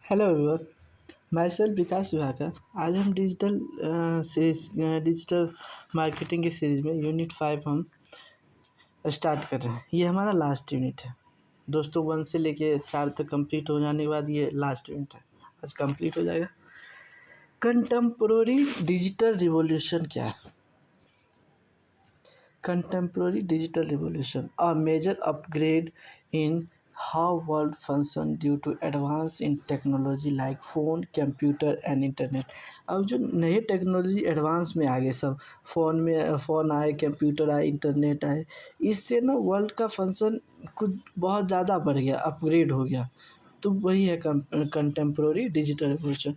Hello everyone. My self विकास विभाकर। आज हम digital marketing की सीरीज में यूनिट 5 हम स्टार्ट कर रहे हैं। ये हमारा लास्ट यूनिट है दोस्तों। 1 से लेके 4 तक कंप्लीट हो जाने के बाद ये लास्ट यूनिट है, आज कंप्लीट हो जाएगा। कंटेम्पोररी डिजिटल रिवॉल्यूशन क्या है? Contemporary digital revolution, a major upgrade in how world function due to advance in technology like phone, computer and internet। अब जो नए टेक्नोलॉजी एडवांस में आ गए, सब फ़ोन आए, कंप्यूटर आए, इंटरनेट आए, इससे ना वर्ल्ड का फंक्शन कुछ बहुत ज़्यादा बढ़ गया, अपग्रेड हो गया। तो वही है contemporary digital revolution.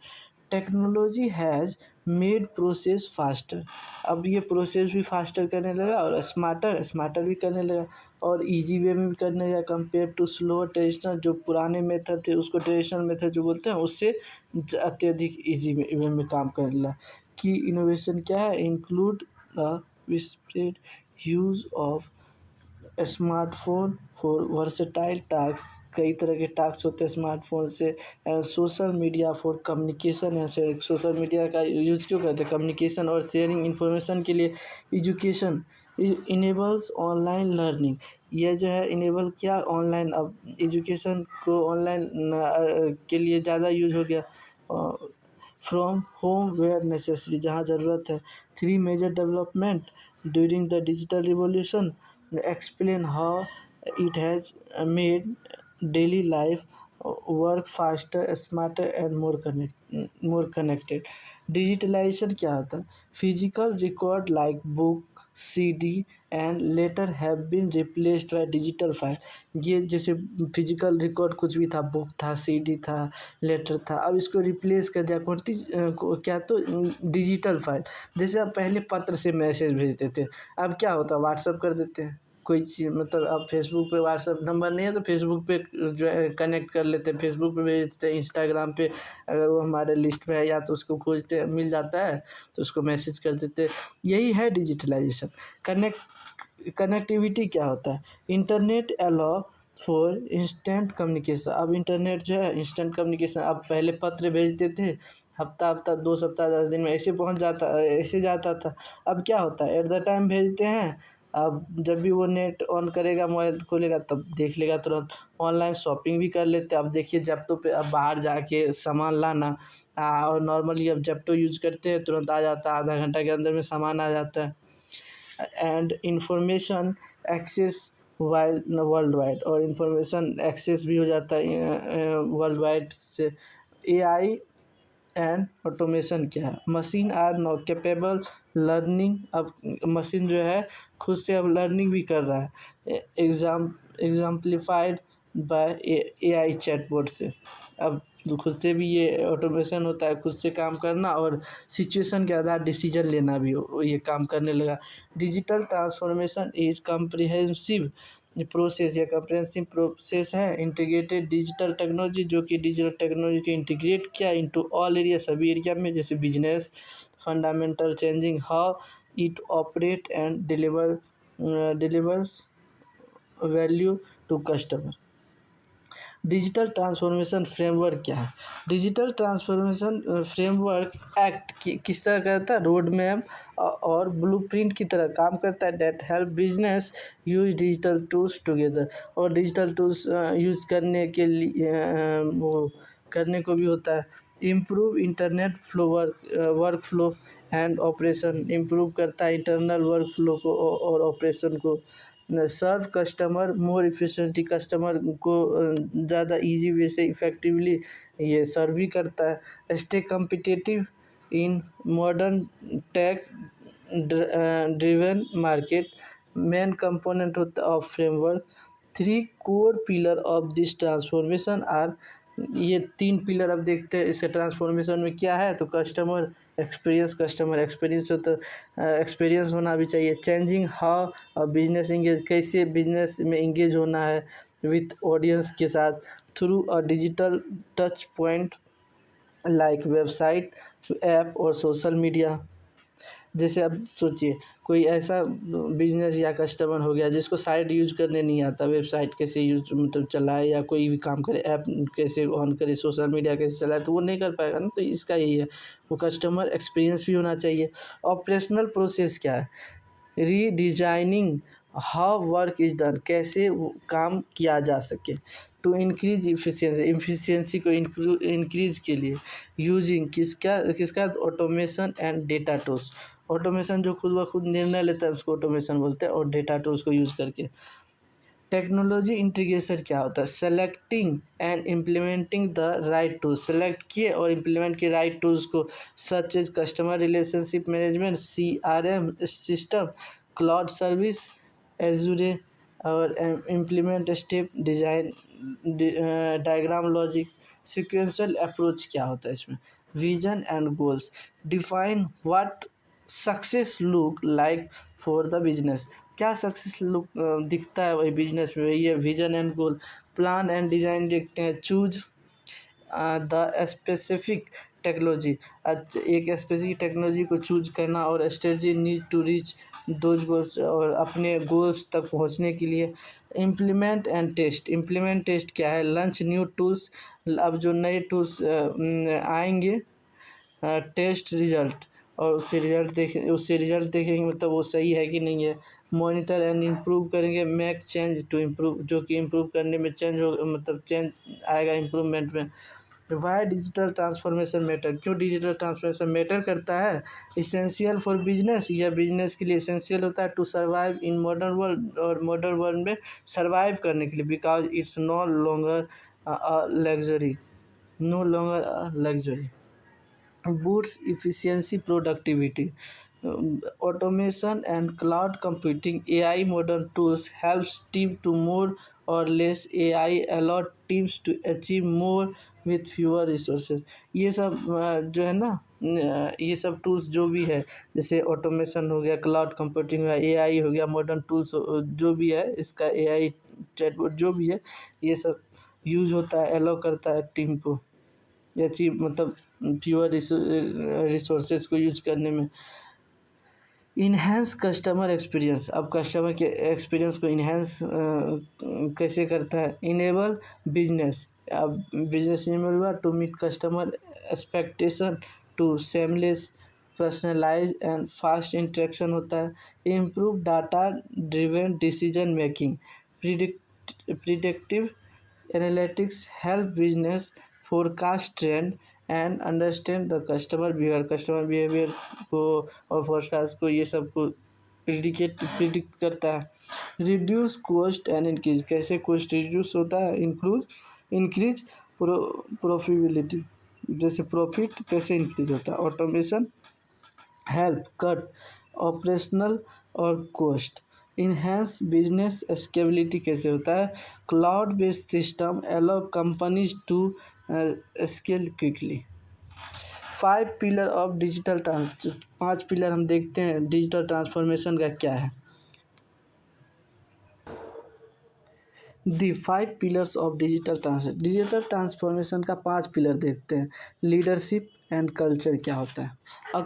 Technology has made process faster. अब ये प्रोसेस भी फास्टर करने लगा और स्मार्टर भी करने लगा और इजी वे में भी करने लगा कंपेयर टू स्लो ट्रेडिशनल। जो पुराने मेथड थे उसको ट्रेडिशनल मेथड जो बोलते हैं, उससे अत्यधिक इजी वे में काम करने लगा। की इनोवेशन क्या है? Include the widespread use of smartphone for versatile task. कई तरह के टास्क होते हैं स्मार्टफ़ोन से। सोशल मीडिया फॉर कम्युनिकेशन है। सोशल मीडिया का यूज़ क्यों करते हैं? कम्युनिकेशन और शेयरिंग इन्फॉर्मेशन के लिए। Education enables online learning. यह जो है इनेबल किया ऑनलाइन, अब एजुकेशन को ऑनलाइन के लिए ज़्यादा यूज़ हो गया। फ्रॉम होम वेयर नेसेसरी, जहाँ ज़रूरत है। 3 major development during the digital revolution explain how it has made daily life work faster, smarter and more connected। Digitalisation क्या होता है? Physical record like book, CD and letter have been replaced by digital file. ये जैसे physical record कुछ भी था, book था, CD था, लेटर था, अब इसको रिप्लेस कर दिया क्या? तो डिजिटल फाइल। जैसे आप पहले पत्र से मैसेज भेजते थे, अब क्या होता है? व्हाट्सअप कर देते हैं। कोई चीज़ मतलब अब फेसबुक पे व्हाट्सअप नंबर नहीं है तो फेसबुक पे जो है कनेक्ट कर लेते हैं, फेसबुक पे भेज देते हैं। इंस्टाग्राम पे अगर वो हमारे लिस्ट में है या तो उसको खोजते हैं, मिल जाता है तो उसको मैसेज कर देते हैं। यही है डिजिटलाइजेशन। कनेक्टिविटी क्या होता है? Internet allow for instant communication. अब इंटरनेट जो है इंस्टेंट कम्युनिकेशन। अब पहले पत्र भेजते थे, हफ्ता 2 सप्ताह 10 दिन में ऐसे पहुंच जाता, ऐसे जाता था। अब क्या होता है? एट द टाइम भेजते हैं। अब जब भी वो नेट ऑन करेगा, मोबाइल खोलेगा, तब देख लेगा तुरंत। ऑनलाइन शॉपिंग भी कर लेते हैं। अब देखिए ज़ेप्टो पे अब बाहर जाके सामान लाना, और नॉर्मली अब ज़ेप्टो यूज़ करते हैं, तुरंत आ जाता है, आधा घंटा के अंदर में सामान आ जाता है। And information access world wide, और इंफॉर्मेशन एक्सेस भी हो जाता है वर्ल्ड वाइड से। एआई एंड ऑटोमेशन क्या है? Machine are not capable learning. अब मशीन जो है खुद से अब लर्निंग भी कर रहा है। एग्जाम्पलीफाइड बाय एआई चैटबॉट से। अब खुद से भी ये ऑटोमेशन होता है, खुद से काम करना और सिचुएशन के आधार डिसीजन लेना भी ये काम करने लगा। Digital transformation is comprehensive process, या कम्प्रेहेंसिव प्रोसेस है इंटीग्रेटेड डिजिटल टेक्नोलॉजी, जो कि डिजिटल टेक्नोलॉजी को इंटीग्रेट किया इनटू ऑल एरिया, सभी एरिया में। जैसे business fundamental changing how it operate and delivers value to customer. Digital transformation framework क्या है? डिजिटल ट्रांसफॉर्मेशन फ्रेमवर्क एक्ट किस तरह करता है? रोड मैप और ब्लूप्रिंट की तरह काम करता है। That help business use digital tools together. और डिजिटल टूल्स यूज करने के लिए वो करने को भी होता है। Improve internet flow work flow and operation. Improve करता है इंटरनल वर्क फ्लो को और ऑपरेशन को। सर्व कस्टमर मोर इफिशेंटली, कस्टमर को ज़्यादा इजी वे से इफ़ेक्टिवली ये सर्व भी करता है। Stay competitive in modern tech driven market. Main component होता है of framework. 3 core pillar of this transformation are. ये 3 पिलर अब देखते हैं इसके ट्रांसफॉर्मेशन में क्या है। तो कस्टमर एक्सपीरियंस हो तो एक्सपीरियंस होना भी चाहिए। चेंजिंग हाउ बिजनेस इंगेज, कैसे बिजनेस में इंगेज होना है विथ ऑडियंस के साथ through a digital touch point like website, app और सोशल मीडिया। जैसे अब सोचिए कोई ऐसा बिजनेस या कस्टमर हो गया जिसको साइट यूज करने नहीं आता, वेबसाइट कैसे यूज मतलब चलाए या कोई भी काम करे, ऐप कैसे ऑन करे, सोशल मीडिया कैसे चलाए, तो वो नहीं कर पाएगा ना। तो इसका यही है, वो कस्टमर एक्सपीरियंस भी होना चाहिए। ऑपरेशनल प्रोसेस क्या है, redesigning how work is done, कैसे वो काम किया जा सके। टू इंक्रीज इफ़िशियंसी को इंक्रीज के लिए यूजिंग किसका किसका automation and data tools. Automation जो खुद ब खुद निर्णय लेता है उसको ऑटोमेशन बोलते हैं, और डेटा टूल्स को यूज़ करके। टेक्नोलॉजी इंटीग्रेशन क्या होता है, selecting and implementing the right tools, select किए और इम्प्लीमेंट किए राइट टूल्स को, such as customer relationship management, CRM system, cloud service, Azure, और implement step design diagram logic. Sequential approach क्या होता है इसमें, vision and goals, define what success look like for the business, क्या success look दिखता है वही बिजनेस में, वही है vision and goal. Plan and design देखते हैं, चूज द स्पेसिफिक टेक्नोलॉजी, एक स्पेसिफिक टेक्नोलॉजी को चूज करना, और strategy need to reach those goals, और अपने गोल्स तक पहुंचने के लिए। Implement and test, implement test क्या है, लंच न्यू टूल्स, अब जो नए टूल्स आएंगे, टेस्ट रिजल्ट, और उससे रिजल्ट देखेंगे मतलब वो सही है कि नहीं है। मॉनिटर एंड इम्प्रूव करेंगे, मेक चेंज टू इम्प्रूव, जो कि इम्प्रूव करने में चेंज हो मतलब चेंज आएगा इम्प्रूवमेंट में। वाई डिजिटल ट्रांसफॉर्मेशन मैटर, क्यों डिजिटल ट्रांसफॉर्मेशन मैटर करता है, इसेंशियल फॉर बिजनेस, या बिजनेस के लिए इसेंशियल होता है, to survive in modern world, और मॉडर्न वर्ल्ड में सर्वाइव करने के लिए, because it's no longer luxury, no longer luxury. boosts efficiency productivity. Automation and cloud computing, AI modern tools helps team to more or less, AI allow teams to achieve more with fewer resources। ये सब जो है ना, ये सब tools जो भी है, जैसे ऑटोमेशन हो गया, क्लाउड कंप्यूटिंग हो गया, AI हो गया, मॉडर्न टूल्स जो भी है, इसका AI चैटबॉट जो भी है, ये सब यूज़ होता है, अलाउ करता है टीम को अचीव मतलब फ्यूअर रिसोर्सेज को यूज करने में। इन्हेंस कस्टमर एक्सपीरियंस, अब कस्टमर के एक्सपीरियंस को इन्हेंस कैसे करता है, इनेबल बिजनेस, अब बिजनेस इनेबल हुआ to meet customer expectation, to seamless personalise and fast interaction होता है। Improve data driven decision making, predictive analytics help business forecast trend and understand the customer behaviour को, और forecast को, ये सब को प्रिडिक्ट करता है। रिड्यूस कॉस्ट एंड इंक्रीज, कैसे कॉस्ट रिड्यूस होता है, इंक्रीज प्रॉफिटेबिलिटी, जैसे प्रॉफिट कैसे इंक्रीज होता है। ऑटोमेशन हेल्प कट ऑपरेशनल और कॉस्ट। इन्हेंस बिजनेस स्केलेबिलिटी कैसे होता है, cloud based system allow companies to scale quickly. 5 pillar of digital trans, 5 pillar हम देखते हैं डिजिटल ट्रांसफॉर्मेशन का क्या है। The 5 pillars of digital transformation का 5 पिलर देखते हैं। लीडरशिप एंड कल्चर क्या होता है,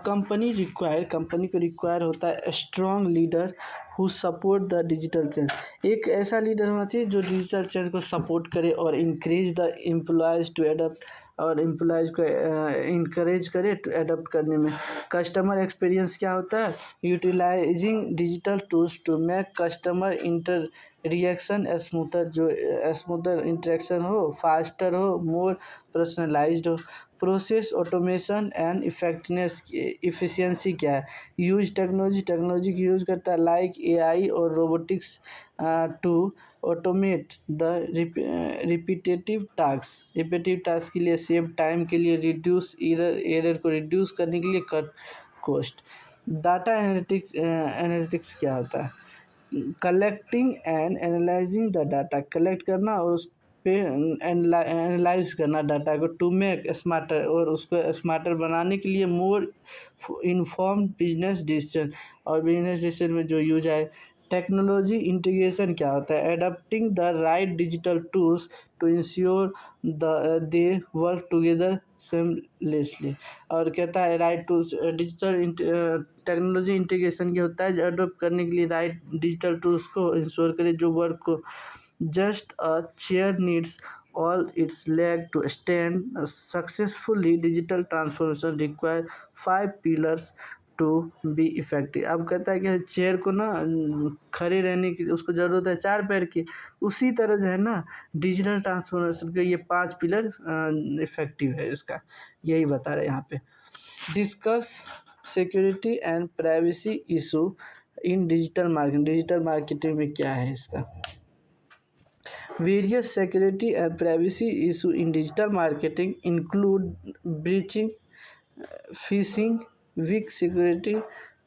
कंपनी को रिक्वायर होता है strong leader who support the digital change, एक ऐसा लीडर होना चाहिए जो डिजिटल चेंज को सपोर्ट करे और increase the employees to adapt, और एम्प्लॉयज़ को इंकरेज करे टू एडप्ट करने में। कस्टमर एक्सपीरियंस क्या होता है, utilising digital tools to make customer interaction smoother, जो स्मूथर इंटरेक्शन हो, फास्टर हो, मोर पर्सनलाइज्ड हो। Process automation and effectiveness efficiency क्या है, यूज टेक्नोलॉजी की यूज़ करता है लाइक AI और robotics to automate the repetitive task के लिए, सेव टाइम के लिए, रिड्यूस एरर को रिड्यूस करने के लिए, कट कॉस्ट। डाटा एनालिटिक्स क्या होता है, collecting and analysing the data, collect करना और उस पे एनालाइज करना डाटा को, टू मेक स्मार्टर, और उसको स्मार्टर बनाने के लिए, मोर इन्फॉर्म्ड बिजनेस डिसीजन, और बिजनेस डिसीजन में जो यूज आए। टेक्नोलॉजी इंटीग्रेशन क्या होता है? Adopting the right digital tools to ensure they work together seamlessly. और कहता है right tools digital technology integration क्या होता है? अडोप्ट करने के लिए राइट डिजिटल टूल्स को इंश्योर करे जो वर्क को just a chair needs all its leg to stand. A successfully digital transformation require 5 pillars to be effective. अब कहता है कि चेयर को ना खड़े रहने की उसको ज़रूरत है 4 पैर की, उसी तरह जो है ना डिजिटल ट्रांसफॉर्मेशन के ये 5 पिलर इफेक्टिव है इसका, यही बता रहे हैं यहाँ पे। Discuss security and privacy issue in digital marketing. Digital marketing में क्या है इसका? Various security and privacy issues in digital marketing include breaching, phishing, weak security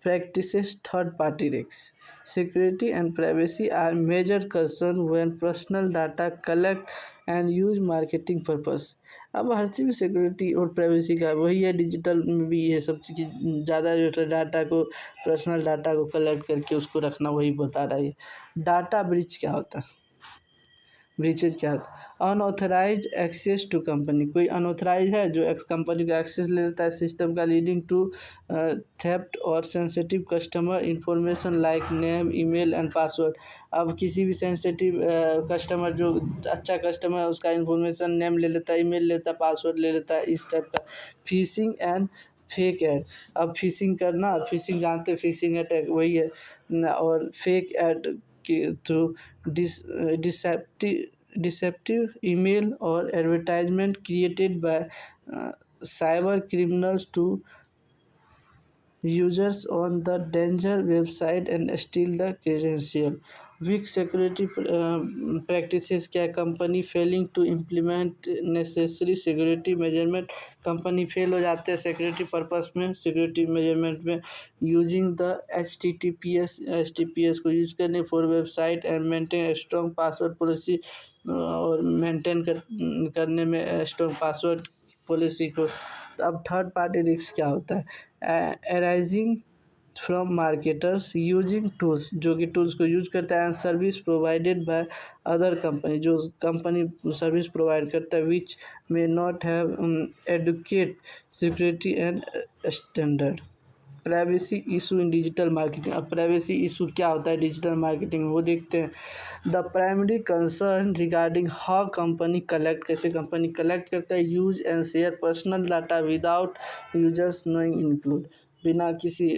practices, third-party risks. Security and privacy are major concerns when personal data collect and use marketing purpose. अब हर चीज़ में security और privacy का वही है, digital में भी ये सब चीज़ ज़्यादा जो है डाटा को, पर्सनल डाटा को कलेक्ट करके उसको रखना, वही बता रहा है। डाटा ब्रीच क्या होता है? ब्रीचेज क्या होता है? Unauthorised access to company. कोई अनऑथराइज है जो कंपनी का एक्सेस ले लेता है सिस्टम का, लीडिंग टू थेफ्ट और sensitive customer information like name, email and password. अब किसी भी सेंसिटिव कस्टमर जो अच्छा कस्टमर है उसका इंफॉर्मेशन, नेम ले लेता है, ईमेल लेता है, पासवर्ड ले लेता है, इस टाइप का। Phishing and fake ad. अब फिशिंग करना, फिशिंग जानते हैं, फिशिंग अटैक वही है। और फेक ऐड के थ्रू डिसेप्टिव ईमेल और advertisement created by cyber criminals to users on the danger website and steal the credential. Weak security practices क्या? Company failing to implement necessary security measurement. Company fail हो जाते हैं security purpose में, security measurement में। Using the HTTPS को use करने for website and maintain strong password policy, और maintain करने में स्ट्रॉन्ग पासवर्ड पॉलिसी को। अब थर्ड पार्टी रिस्क क्या होता है? Arising from marketers using tools, जो कि टूल्स को यूज करता है, and service provided by other company, जो कंपनी सर्विस प्रोवाइड करता है, which may not have adequate security and standard. Privacy issue in digital marketing. अब प्राइवेसी इशू क्या होता है डिजिटल मार्केटिंग में, वो देखते हैं। The primary concern regarding how company collect, कैसे कंपनी कलेक्ट करता है, use and share personal data without users knowing include, बिना किसी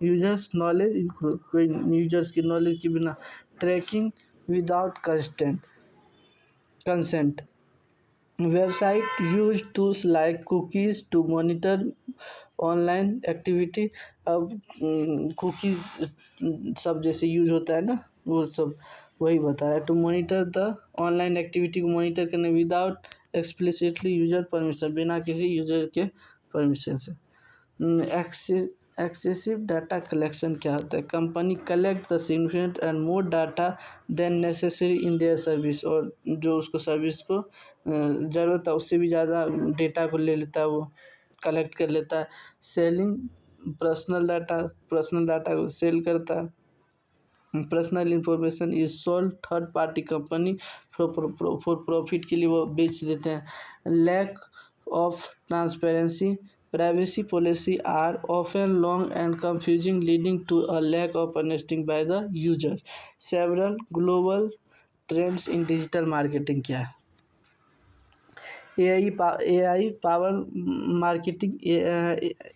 यूजर्स नॉलेज इंक्लूड, कोई यूजर्स की नॉलेज के बिना। Tracking without consent. Website use tools like cookies to monitor online activity. अब कुकीज़ सब जैसे यूज होता है ना, वो सब वही बता रहा है। To monitor the online activity को मॉनिटर करने विदाउट एक्सप्लिसिटली यूजर परमिशन, बिना किसी यूजर के परमिशन से। एक्सेसिव डाटा कलेक्शन क्या होता है? Company collect the significant and more data than necessary in their service, और जो उसको सर्विस को ज़रूरत है उससे भी ज़्यादा डेटा को ले लेता है, वो कलेक्ट कर लेता है। सेलिंग पर्सनल डाटा को सेल करता है। Personal information is sold third party company for profit के लिए वो बेच देते हैं। Lack of transparency, privacy policy are often long and confusing leading to a lack of understanding by the users. Several global trends in digital marketing क्या है? AI power marketing.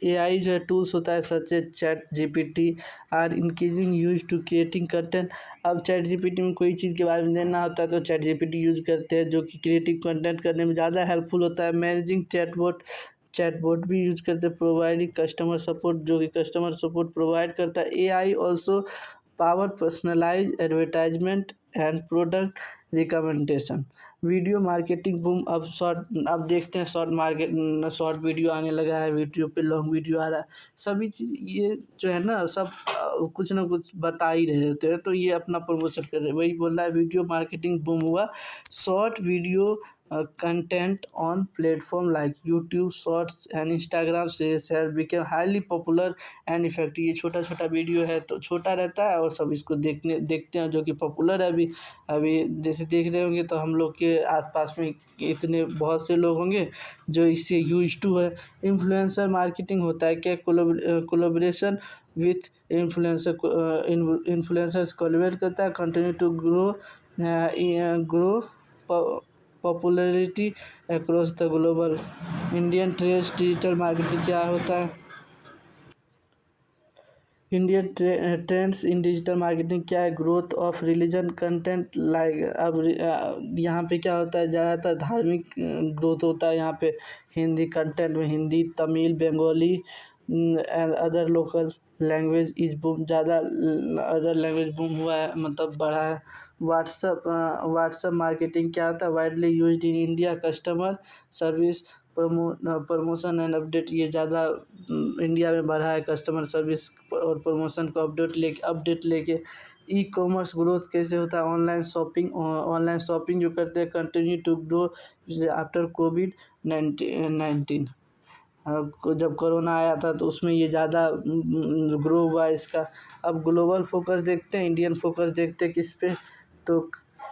AI जो है टूल्स होता है such as chat GPT are increasing use to creating content. अब chat GPT में कोई चीज़ के बारे में जानना होता है तो चैट GPT यूज़ करते हैं, जो कि क्रिएटिव कंटेंट करने में ज़्यादा हेल्पफुल होता है। मैनेजिंग चैटबॉट भी यूज करते हैं। प्रोवाइडिंग कस्टमर सपोर्ट, जो कि कस्टमर सपोर्ट प्रोवाइड करता है। AI also power personalised advertisement and product recommendation. Video marketing boom. अब देखते हैं शॉर्ट वीडियो आने लगा है, वीडियो पे लॉन्ग वीडियो आ रहा है। सभी चीज़ ये जो है ना सब कुछ ना कुछ बता ही रहे होते हैं, तो ये अपना प्रमोशन कर रहे हैं। वही बोल रहा है वीडियो मार्केटिंग बूम हुआ, short video content on platform like YouTube Shorts and Instagram series has become highly popular and effective। ये छोटा छोटा वीडियो है तो छोटा रहता है और सब इसको देखते हैं, जो कि पॉपुलर है अभी। अभी जैसे देख रहे होंगे तो हम लोग के आसपास में इतने बहुत से लोग होंगे जो इससे यूज टू है। इन्फ्लुएंसर मार्केटिंग होता है क्या? कोलैबोरेशन विथ इन्फ्लुएंसर्स कोलैबोरेट करता है, continue to grow popularity across the global. Indian trends digital marketing क्या होता है? Indian trends in digital marketing क्या है? Growth of religion content like. अब यहाँ पे क्या होता है, ज़्यादातर धार्मिक ग्रोथ होता है यहाँ पे। हिंदी कंटेंट में Hindi, Tamil, Bengali and other local language is boom. ज़्यादा अदर लैंग्वेज बूम हुआ है, मतलब बढ़ा है। व्हाट्सअप मार्केटिंग क्या होता है? Widely used in India, customer service promotion and update. ये ज़्यादा इंडिया में बढ़ा है, कस्टमर सर्विस और प्रमोशन को अपडेट लेके। ई कॉमर्स ग्रोथ कैसे होता है? ऑनलाइन शॉपिंग जो करते हैं कंटिन्यू टू ग्रो आफ्टर कोविड-19। जब कोरोना आया था तो उसमें ये ज़्यादा ग्रो हुआ इसका। अब ग्लोबल फोकस देखते हैं, इंडियन फोकस देखते हैं किस पे? तो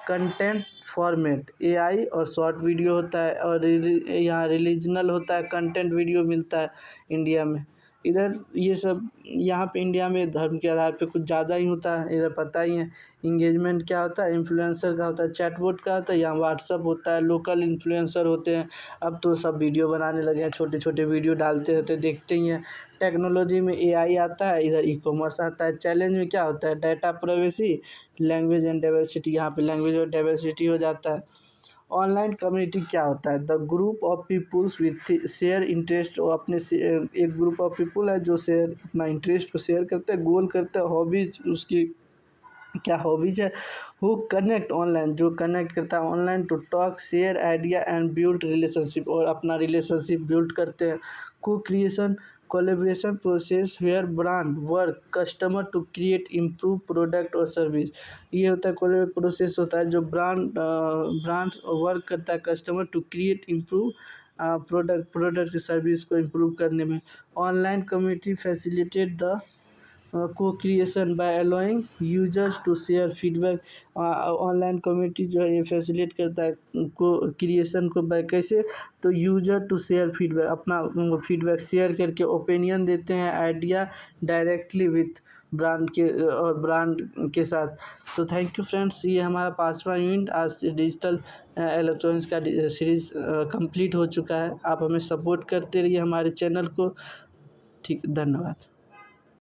कंटेंट फॉर्मेट एआई और शॉर्ट वीडियो होता है, और यहाँ रिलीजनल होता है, कंटेंट वीडियो मिलता है इंडिया में। इधर ये सब यहाँ पे इंडिया में धर्म के आधार पे कुछ ज़्यादा ही होता है, इधर पता ही है। इंगेजमेंट क्या होता है? इन्फ्लुएंसर का होता है, चैटबॉट का होता है, यहाँ व्हाट्सअप होता है, लोकल इन्फ्लुएंसर होते हैं। अब तो सब वीडियो बनाने लगे हैं, छोटे छोटे वीडियो डालते रहते, देखते ही हैं। टेक्नोलॉजी में एआई आता है, इधर ई कॉमर्स आता है। चैलेंज में क्या होता है? Data privacy, language and diversity. यहाँ पे लैंग्वेज और डाइवर्सिटी हो जाता है। ऑनलाइन कम्युनिटी क्या होता है? The group of peoples with share interest. और अपने एक ग्रुप ऑफ पीपुल है जो अपना इंटरेस्ट को शेयर करते हैं, गोल करते हैं, हॉबीज उसकी क्या हॉबीज है। हु कनेक्ट ऑनलाइन, जो कनेक्ट करता है online to talk, share idea and build relationship, और अपना रिलेशनशिप बिल्ड करते हैं। Co-creation collaboration process where brand work customer to create improve product और सर्विस। ये होता है कोलेब प्रोसेस होता है जो ब्रांड वर्क करता है customer to create improve product service को इम्प्रूव करने में। Online community facilitate the co-creation by allowing users to share feedback। Online community जो है ये फैसिलिटेट करता है को क्रिएशन को बाय कैसे? तो यूजर टू शेयर फीडबैक, अपना फीडबैक शेयर करके ओपिनियन देते हैं, आइडिया डायरेक्टली विथ ब्रांड के साथ। तो थैंक यू फ्रेंड्स, ये हमारा 5वां यूनिट आज डिजिटल इलेक्ट्रॉनिक्स का सीरीज़ कंप्लीट हो चुका है। आप हमें सपोर्ट करते रहिए हमारे चैनल को। ठीक, धन्यवाद।